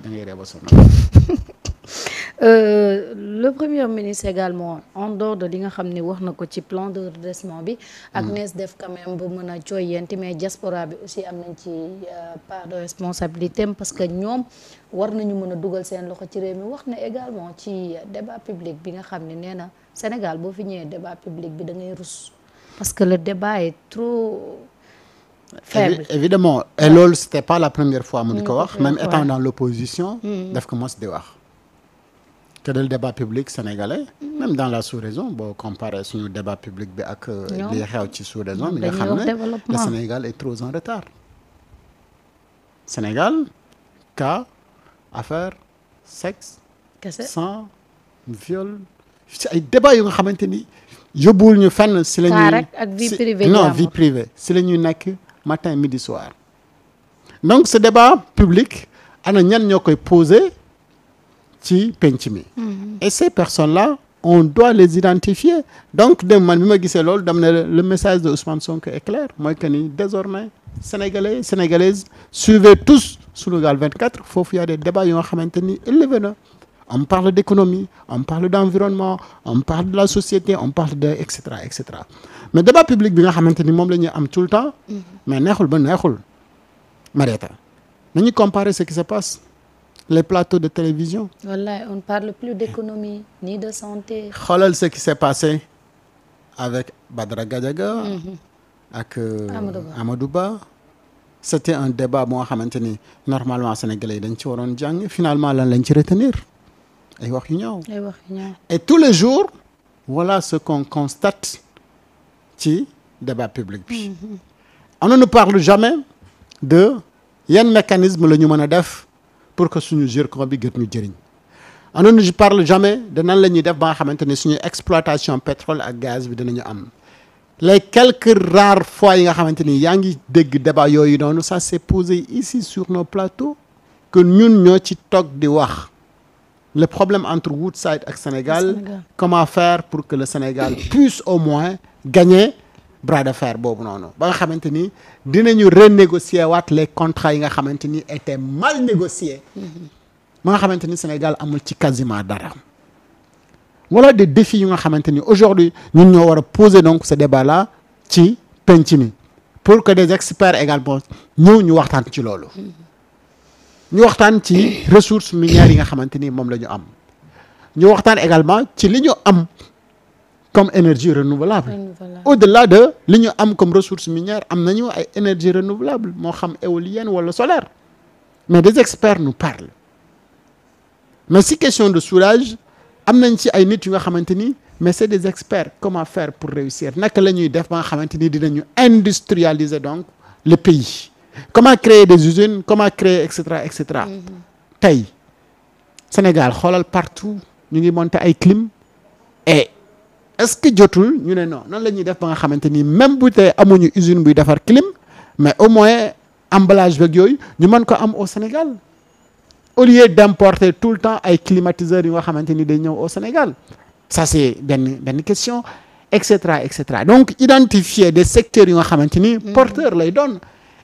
da ngay ree ba sonn. Le premier ministre également en dehors de li nga xam ne wax na ko ci plan de redressement bi. ak nees def quand même ba mën a jooyanti mais diaspora bi aussi am nañ ci part de responsabilité parce que ñoom war nañu mën a dugal seen loxo ci réew mi wax na également ci débat public bi nga xam ne nee na Sénégal boo fi ñëwee débat public bi da ngay rus parce que le débat est trop faible. Évidemment et loolu c'était pas la première fois mu di ko wax même étant dans l'opposition daf ko mos di wax que le débat public sénégalais même dans la sous-région boo comparé suñu débat public bi ak li xew ci sous-région bi nga xam ne le Sénégal est trop en retard. Sénégal cas affaire sexe sang viol ci ay débat yu nga xamante ni yóbbuwul ñu fenn si la ñuy ak vie privée non vie privée si la ñuy nekk matin midi soir donc ce débat public ana ñan ñoo koy poser ci penc mi et ces personnes-là on doit les identifier donc dem man bi ma gisee loolu dam ne le message de Ousmane Sonko est clair mooy que ni désormais sénégalais sénégalaises suivez tous Sunugal 24 foofu y a des débats yoo nga xamante ni élevé na on parle d'économie on parle d'environnement on parle de la société on parle de et cetera mais débat public bi nga xamante ni moom la ñuy am tout le temps mais neexul ba neexul Marieta nañu comparer ce qui se passe les plateaux de télévision. Wallahi, on ne parle plus d'économie ni de santé. xoolal ce qui s'est passé avec Badara Gadiaga ak Amadou Ba c'était un débat boo xamante ni normalement sénégalais yi dañ ci waroon jàng finalement lan lañ ci retenir ay wax yu ñaaw et tous les jours voilà ce qu'on constate ci débat public bi on ne nous parle jamais de yan mécanisme la ñu mën a def pour que suñu zircon bi gën ñu jëriñ on ne nous parle jamais de nan la ñuy def ba nga xamante ni suñu exploitation pétrole ak gaz bi dinañu am les quelques rares fois yi nga xamante ni yaa ngi dégg débat yooyu noonu ça s'est posé ici sur nos plateaux que ñun ñoo ci toog di wax le problème entre Woodside ak Sénégal comment faire pour que le Sénégal puisse au moins gagner bras de fer boobu noonu ba nga xamante ni dinañu renégocier waat les contrats yi nga xamante ni étaient mal négociés ba nga xamante ni Sénégal amul ci quasiment dara voilà des défis yu nga xamante ni aujourd'hui ñun ñoo war a poser donc ce débat là ci penc mi pour que des experts également ñëw ñu waxtaan ci loolu ñu waxtaan ci ressources minières yi nga xamante ni moom la ñu am ñu waxtaan également ci li ñu am comme énergie renouvelable au-delà de li ñu am comme ressources minières am nañu ay énergie renouvelable moo xam éolienne wala solaire mais des experts nous parlent mais si question de soulage am nañ ci ay nit yu nga xamante ni mais c'est des experts comment faire pour réussir naka la ñuy def ba nga xamante ni dinañu industrialiser donc le pays comment créer des usines comment créer et cetera tey Sénégal xoolal partout ñu ngi monter ay clim et est-ce que jotul ñu ne non nan la ñuy def ba nga xamante ni même bu tey amuñu usine buy defar clim mais au moins emballage beeg yooyu ñu mën ko am au Sénégal au lieu d'importer tout le temps ay climatiseurs yu nga xamante ni day ñëw au Sénégal ça c'est benn question et cetera donc identifier des secteurs yu nga xamante ni porteurs lay doon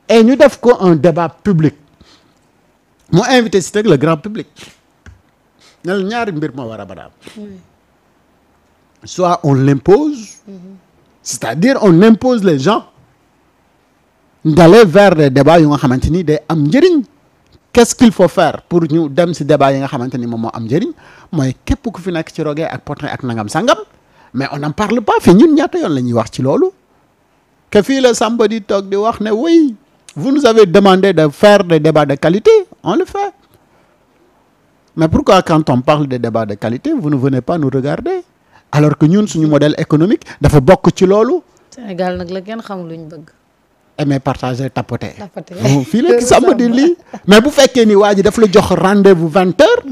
et ñu def ko un débat public mu invité si teg le grand public ne la ñaari mbir moo war a badaam soit on l'impose c'est-à-dire on impose les gens d'aller vers des débats yu nga xamante ni day am njëriñ qu'est-ce qu'il faut faire pour ñu dem ci débat yi nga xamante ni moom moo am njëriñ mooy képp ku fi nekk ci roge ak potin ak nangam sangam mais on n'en parle pas fii ñun ñaata yoon la ñuy wax ci loolu que fii la Samba di toog di wax ne oui vous nous avez demandé de faire des débats de qualité on le fait mais pourquoi quand on parle des débats de qualité vous ne venez pas nous regarder alors que ñun suñu modèle économique dafa bokk ci loolu. Sénégal nag la kenn xam luñ bëgg. aimer partager tapoter. fii la ki Samba di lii mais bu fekkee ni waa ji daf la jox rendez-vous 20 heures.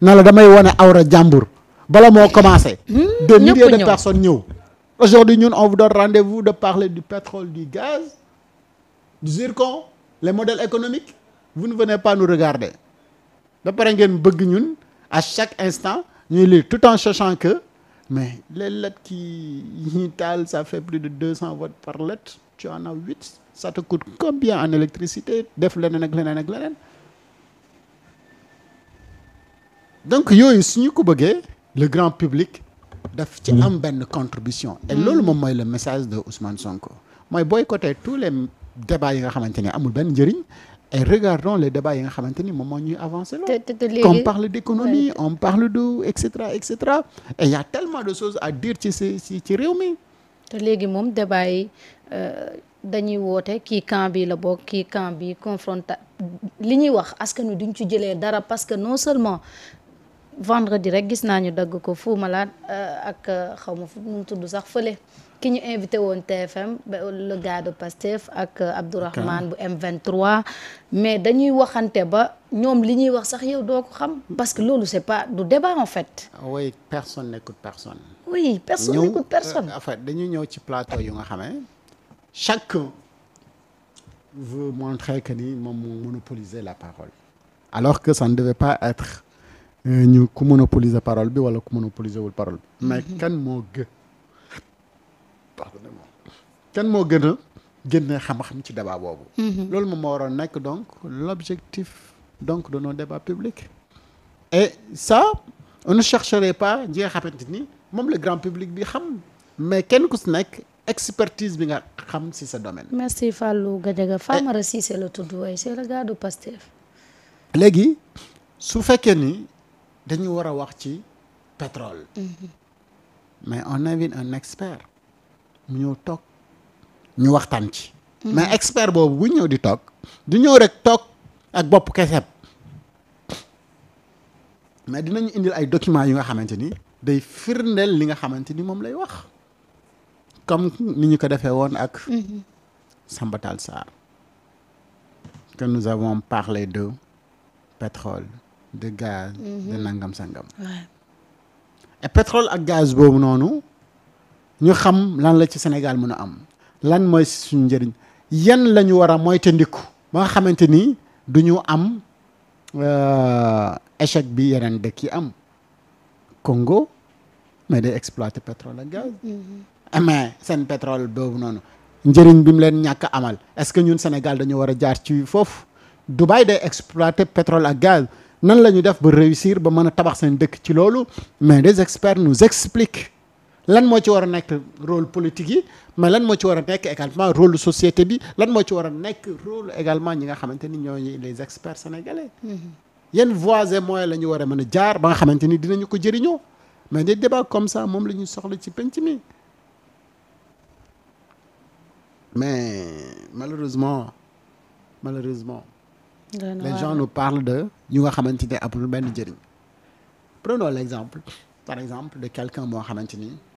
na la damay wane awra jàmbur bala moo commencé. des milliers de personnes ñëw. aujourd'hui ñun on vous donne rendez-vous de parler du pétrole du gaz du zircon les modèles économiques vous ne venez pas nous regarder ba pare ngeen bëgg ñun à chaque instant ñuy lire tout en sachant que mais les lettres qui ñuy taal ça fait plus de 200 watts par lettre tu en as 8 ça te coûte combien en électricité def leneen ak leneen ak leneen donc yooyu suñu ko bëggee le grand public daf ci am benn contribution et loolu moom mooy le message de Ousmane Sonko mooy boycotter tous les débats yi nga xamante ni amul benn njëriñ et regardons les débats yi nga xamante ni moom moo ñuy avancer loolu on parle d'économie on parle de et cetera et cetera et il y a tellement de choses à dire ci réew mi te léegi moom débat yi dañuy woote kii camp bi la bokk kii camp bi confronta li ñuy wax askan wi duñ ci jëlee dara parce que non seulement vendredi rek gis naa ñu dagg ko Fou Malade ak xaw ma fu mu tudd sax fële ki ñu invité woon TFM le gars de Pastef ak Abdourahmane bu M23 mais dañuy waxante ba ñoom li ñuy wax sax yow doo ko xam parce que loolu c'est pas du débat en fait. oui personne n'écoute personne. oui personne n'écoute personne. en fait dañuy ñëw ci plateau yu nga xamee chacun veut montrer que ni moom moo monopoliser la parole alors que ça ne devait pas être ñu ku monopoliser parole bi wala ku monopoliser wul parole bi mais kan moo gën a génne xam-xam ci débat boobu loolu moom moo waroon nekk donc l'objectif donc de nos débats publics et ça on ne chercherait pas ji nga xamante ni moom le grand public bi xam mais kenn ku si nekk expertise bi nga xam si sa domaine. merci Fallou Gadiaga. Famara Cissé la tudd waaye c'est le gars du Pastef. léegi su fekkee ni dañu war a wax ci pétrole. mais on invite un expert mu ñëw toog ñu waxtaan ci. mais expert boobu bu ñëw di toog du ñëw rek toog ak bopp keseb mais dinañu indil ay documents yu nga xamante ni day firndeel li nga xamante ni moom lay wax. comme ni ñu ko defee woon ak Samba Tall Sarr que nous avons parlé de pétrole de gaz de nangam sangam et pétrole ak gaz boobu noonu ñu xam lan la ci Sénégal mën a am lan mooy suñu njëriñ yan la ñu war a moytandiku ba nga xamante ni du ñu am échec bi yeneen dëkk yi am Congo mais day exploiter pétrole ak gaz mais seen pétrole boobu noonu njëriñ bi mu leen ñàkk amal est-ce que ñun Sénégal dañu war a jaar ci foofu Dubaï day exploiter pétrole ak gaz nan la ñu def ba réussir ba mën a tabax seen dëkk ci loolu mais des experts nous expliquent lan moo ci war a nekk rôle politique yi mais lan moo ci war a nekk également rôle société bi lan moo ci war a nekk rôle également ñi nga xamante ni ñooy les experts sénégalais yenn voies et moyens la ñu war a mën a jaar ba nga xamante ni dinañu ko jëriñoo mais des débats comme ça moom la ñuy soxla ci penc mi mais malheureusement les gens nous parlent de yu nga xamante ne amul benn njëriñ prenons l'exemple par exemple de quelqu'un moo xamante ni